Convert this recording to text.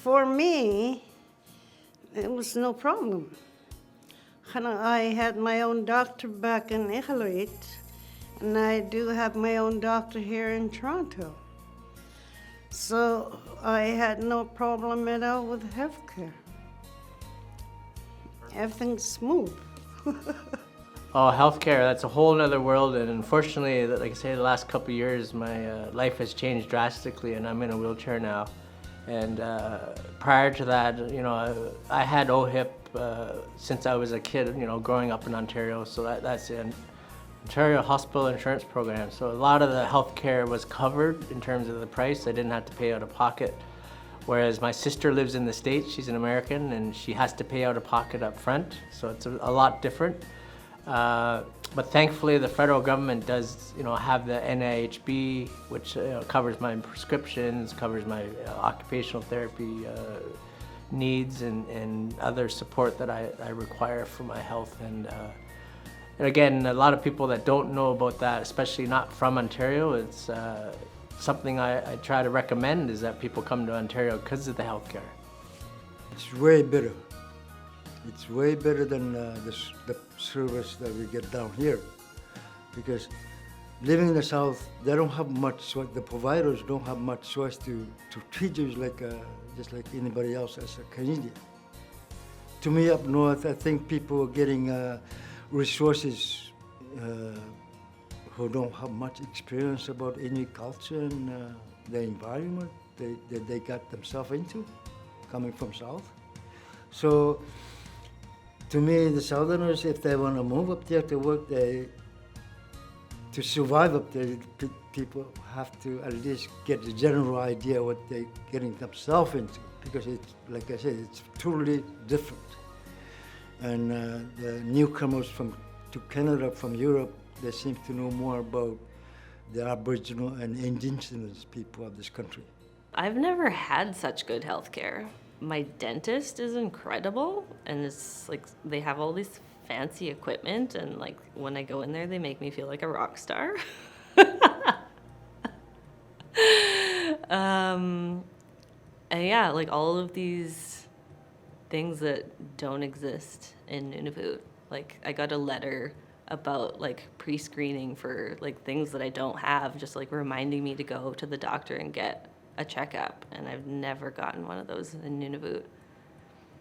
For me, it was no problem. I had my own doctor back in Inuit, and I do have my own doctor here in Toronto. So I had no problem at all with healthcare. Everything's smooth. Oh, healthcare, that's a whole other world. And unfortunately, like I say, the last couple of years, my life has changed drastically and I'm in a wheelchair now. And prior to that, I had OHIP since I was a kid, growing up in Ontario. So that's the Ontario Hospital Insurance Program. So a lot of the healthcare was covered in terms of the price. I didn't have to pay out of pocket. Whereas my sister lives in the States, she's an American, and she has to pay out of pocket up front. So it's a lot different. But thankfully, the federal government does, have the NIHB, which covers my prescriptions, covers my occupational therapy needs, and other support that I require for my health. And again, a lot of people that don't know about that, especially not from Ontario, it's something I try to recommend is that people come to Ontario because of the healthcare. It's way better. It's way better than the service that we get down here, because living in the South, they don't have much choice. The providers don't have much choice to treat you just like anybody else as a Canadian. To me, up north, I think people are getting resources who don't have much experience about Inuit culture and the environment they got themselves into, coming from South. So, to me, the Southerners, if they want to move up there to work, to survive up there, people have to at least get a general idea what they're getting themselves into, because it's, like I said, it's totally different. And the newcomers to Canada from Europe, they seem to know more about the Aboriginal and Indigenous people of this country. I've never had such good health care. My dentist is incredible, and it's like they have all this fancy equipment, and like when I go in there, they make me feel like a rock star. And yeah, like all of these things that don't exist in Nunavut. Like I got a letter about like pre-screening for like things that I don't have, just like reminding me to go to the doctor and get a checkup, and I've never gotten one of those in Nunavut.